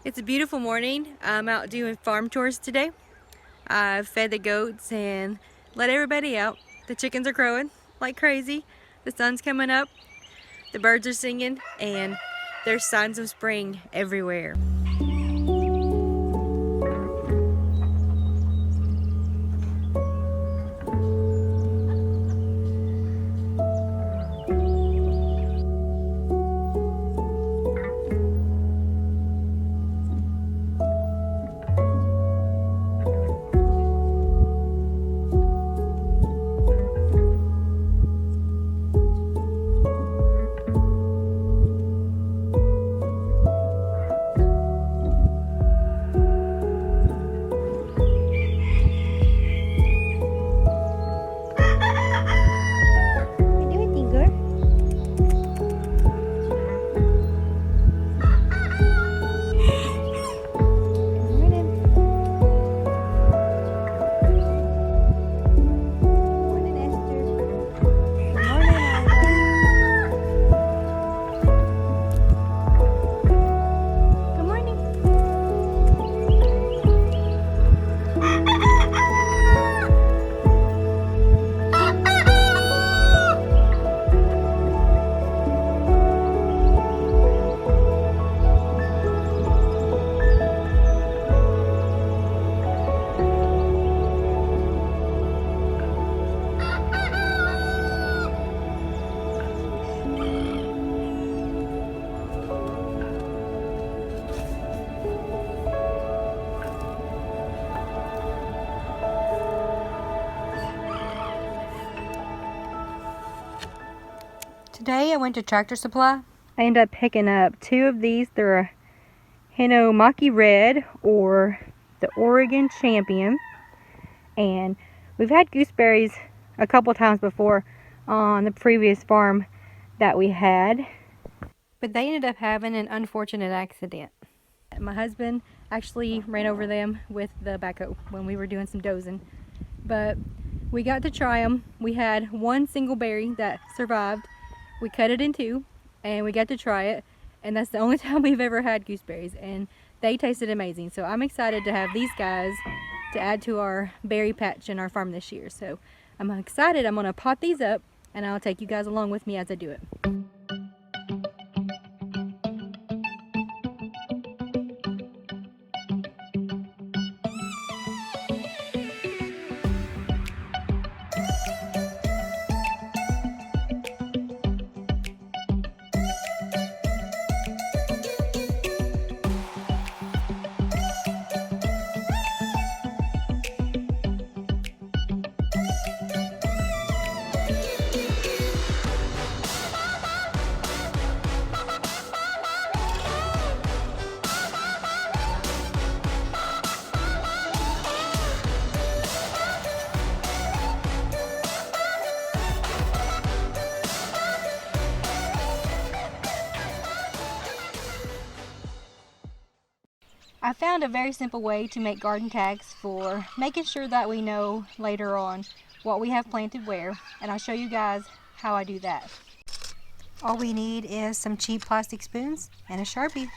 It's a beautiful morning. I'm out doing farm tours today. I've fed the goats and let everybody out. The chickens are crowing like crazy. The sun's coming up. The birds are singing, and there's signs of spring everywhere. Today I went to Tractor Supply. I ended up picking up two of these. They're a Hinomaki Red or the Oregon Champion. And we've had gooseberries a couple times before on the previous farm that we had. But they ended up having an unfortunate accident. My husband actually ran over them with the backhoe when we were doing some dozing. But we got to try them. We had one single berry that survived. We cut it in two and we got to try it, and that's the only time we've ever had gooseberries, and they tasted amazing. So I'm excited to have these guys to add to our berry patch in our farm this year. So I'm excited. I'm gonna pot these up and I'll take you guys along with me as I do it. I found a very simple way to make garden tags for making sure that we know later on what we have planted where, and I'll show you guys how I do that. All we need is some cheap plastic spoons and a Sharpie.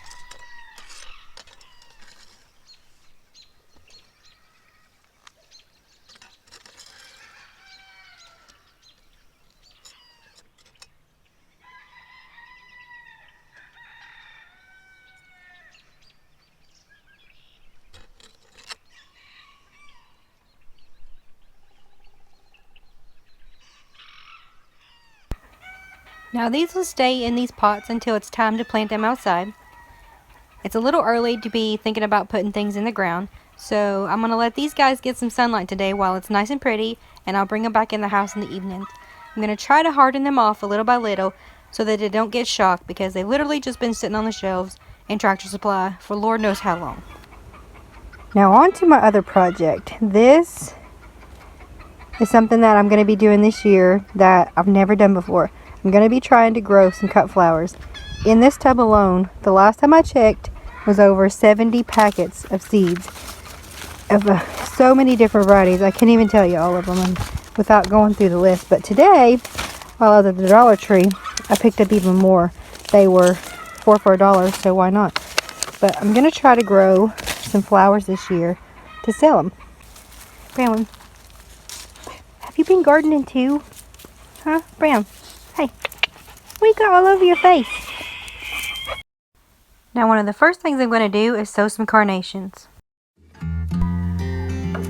Now these will stay in these pots until it's time to plant them outside. It's a little early to be thinking about putting things in the ground, so I'm going to let these guys get some sunlight today while it's nice and pretty, and I'll bring them back in the house in the evenings. I'm going to try to harden them off a little by little so that they don't get shocked, because they've literally just been sitting on the shelves in Tractor Supply for Lord knows how long. Now on to my other project. This is something that I'm going to be doing this year that I've never done before. I'm going to be trying to grow some cut flowers. In this tub alone, the last time I checked, was over 70 packets of seeds of so many different varieties. I can't even tell you all of them without going through the list. But today, while I was at the Dollar Tree, I picked up even more. They were 4 for $1, so why not? But I'm going to try to grow some flowers this year to sell them. Brown, have you been gardening too? Huh, Brown? Hey, what you got all over your face? Now one of the first things I'm going to do is sow some carnations.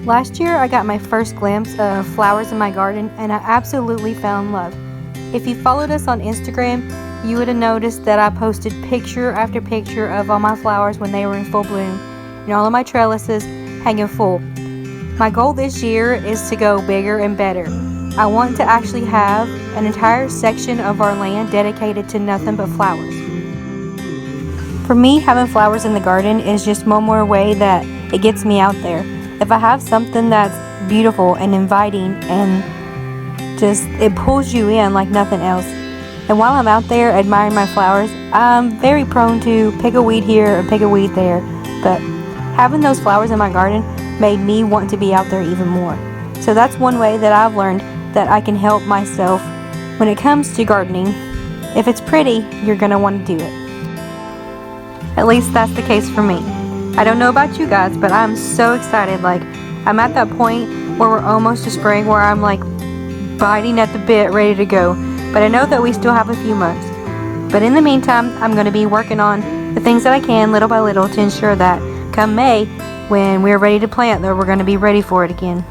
Last year I got my first glimpse of flowers in my garden and I absolutely fell in love. If you followed us on Instagram, you would have noticed that I posted picture after picture of all my flowers when they were in full bloom and all of my trellises hanging full. My goal this year is to go bigger and better. I want to actually have an entire section of our land dedicated to nothing but flowers. For me, having flowers in the garden is just one more way that it gets me out there. If I have something that's beautiful and inviting and just it pulls you in like nothing else. And while I'm out there admiring my flowers, I'm very prone to pick a weed here or pick a weed there. But having those flowers in my garden made me want to be out there even more. So that's one way that I've learned that I can help myself when it comes to gardening. If it's pretty, you're going to want to do it. At least that's the case for me. I don't know about you guys, but I'm so excited. Like, I'm at that point where we're almost to spring where I'm like biting at the bit, ready to go. But I know that we still have a few months. But in the meantime, I'm going to be working on the things that I can little by little to ensure that come May, when we're ready to plant, that we're going to be ready for it again.